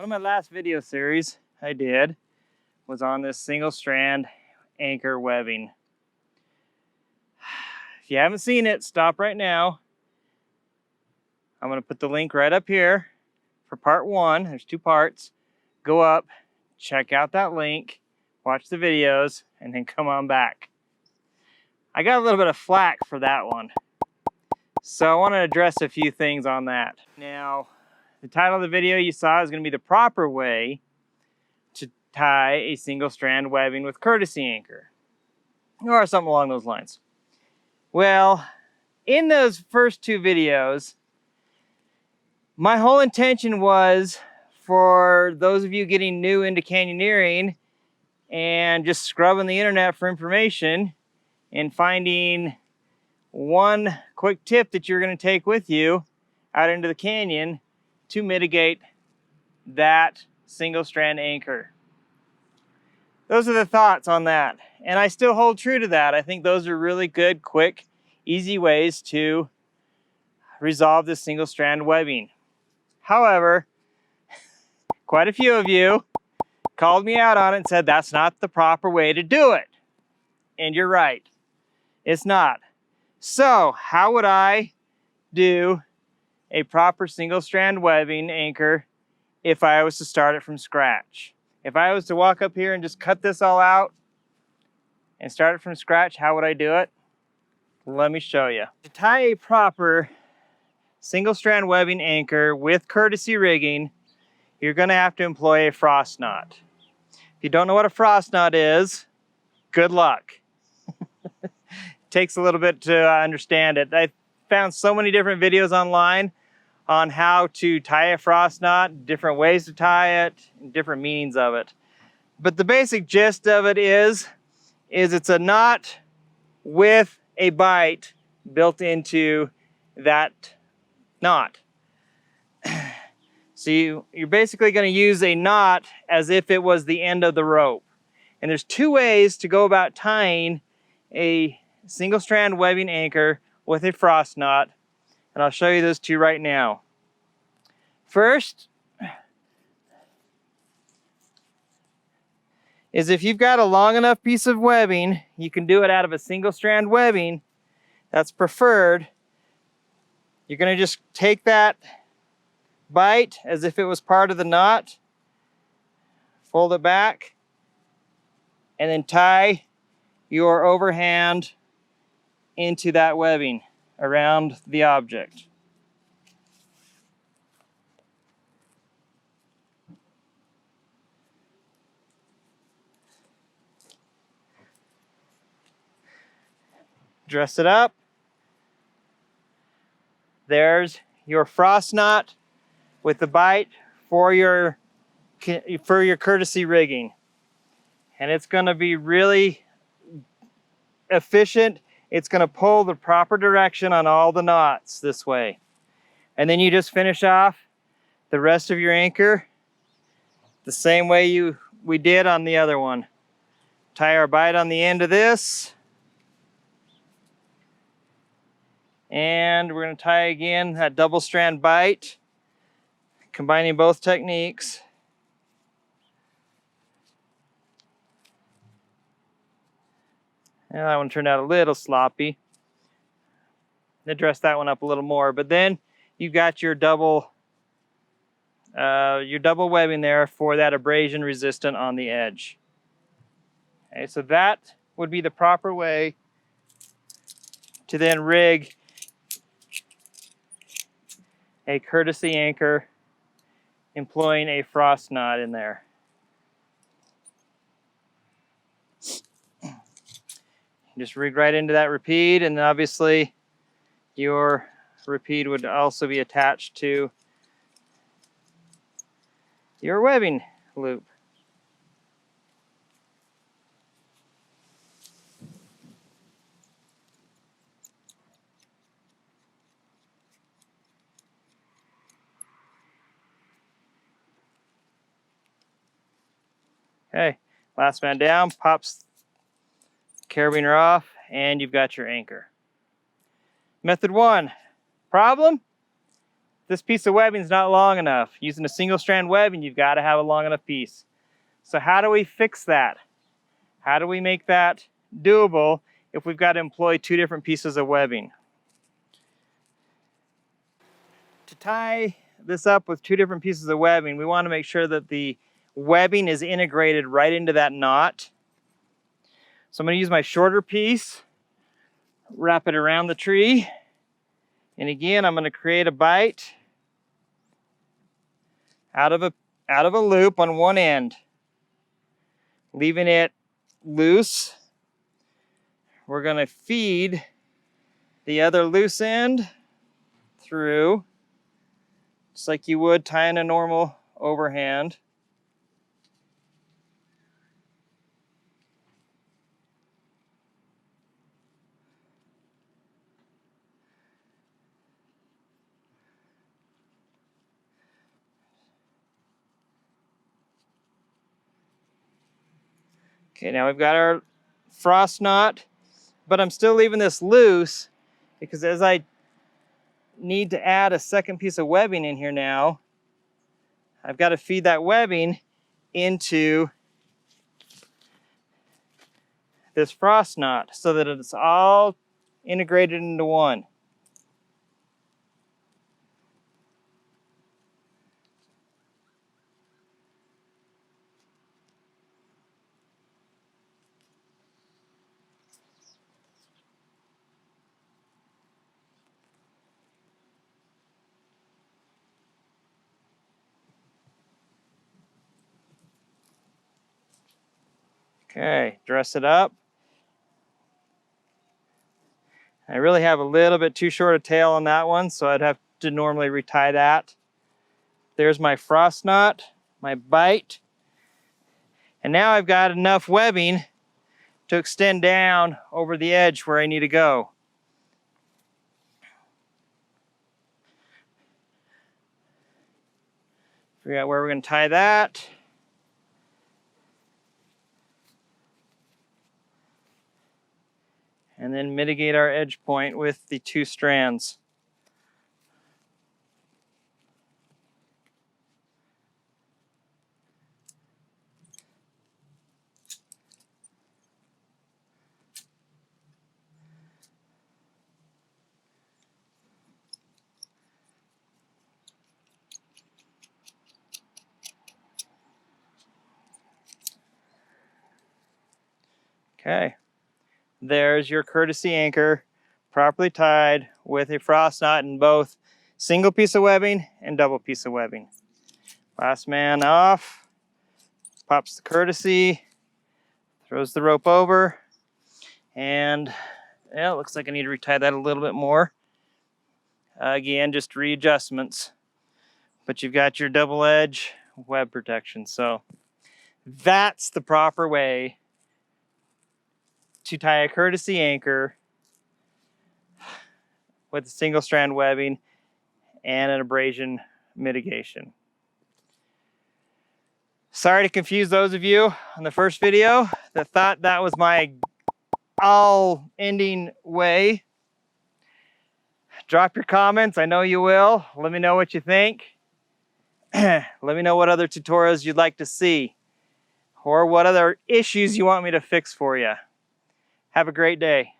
One of my last video series I did was on this single strand anchor webbing. If you haven't seen it, stop right now. I'm going to put the link right up here for part one. There's two parts. Go up, check out that link, watch the videos, and then come on back. I got a little bit of flack for that one, so I want to address a few things on that. Now, the title of the video you saw is going to be the proper way to tie a single strand webbing with courtesy anchor, or something along those lines. Well, in those first two videos, my whole intention was for those of you getting new into canyoneering and just scrubbing the internet for information and finding one quick tip that you're going to take with you out into the canyon to mitigate that single strand anchor. Those are the thoughts on that, and I still hold true to that. I think those are really good, quick, easy ways to resolve this single strand webbing. However, quite a few of you called me out on it and said that's not the proper way to do it. And you're right, it's not. So how would I do a proper single strand webbing anchor if I was to start it from scratch? If I was to walk up here and just cut this all out and start it from scratch, how would I do it? Let me show you. To tie a proper single strand webbing anchor with courtesy rigging, you're going to have to employ a frost knot. If you don't know what a frost knot is, good luck. It takes a little bit to understand it. I found so many different videos online on how to tie a frost knot, different ways to tie it, and different meanings of it. But the basic gist of it is it's a knot with a bight built into that knot. So you're basically going to use a knot as if it was the end of the rope. And there's two ways to go about tying a single strand webbing anchor with a frost knot, and I'll show you those two right now. First is if you've got a long enough piece of webbing, you can do it out of a single strand webbing, that's preferred. You're going to just take that bight as if it was part of the knot, fold it back, and then tie your overhand into that webbing around the object. Dress it up. There's your frost knot with the bight for your courtesy rigging. And it's going to be really efficient. It's going to pull the proper direction on all the knots this way. And then you just finish off the rest of your anchor the same way we did on the other one. Tie our bight on the end of this. And we're going to tie again that double strand bight, combining both techniques. And that one turned out a little sloppy. I'll dress that one up a little more, but then you've got your double webbing there for that abrasion resistant on the edge. Okay, so that would be the proper way to then rig a courtesy anchor employing a frost knot in there. Just rig right into that repeat, and obviously your repeat would also be attached to your webbing loop. Okay, last man down, pops carabiner off, and you've got your anchor. Method one, problem? this piece of webbing is not long enough. Using a single strand webbing, you've got to have a long enough piece. So how do we fix that? How do we make that doable if we've got to employ two different pieces of webbing? To tie this up with two different pieces of webbing, we want to make sure that the webbing is integrated right into that knot. So I'm going to use my shorter piece, wrap it around the tree, and again I'm going to create a bite out of a loop on one end, leaving it loose. We're going to feed the other loose end through, just like you would tying a normal overhand. Okay, now we've got our frost knot, but I'm still leaving this loose because as I need to add a second piece of webbing in here now, I've got to feed that webbing into this frost knot so that it's all integrated into one. Okay, dress it up. I really have a little bit too short a tail on that one, so I'd have to normally retie that. There's my frost knot, my bite. And now I've got enough webbing to extend down over the edge where I need to go. Figure out where we're going to tie that. And then mitigate our edge point with the two strands. Okay, there's your courtesy anchor, properly tied with a frost knot in both single piece of webbing and double piece of webbing. Last man off, pops the courtesy, throws the rope over, and yeah, it looks like I need to retie that a little bit more. Again, just readjustments, but you've got your double edge web protection. So that's the proper way to tie a courtesy anchor with a single strand webbing and an abrasion mitigation. Sorry to confuse those of you on the first video that thought that was my all-ending way. Drop your comments, I know you will. Let me know what you think. Let me know what other tutorials you'd like to see or what other issues you want me to fix for you. Have a great day.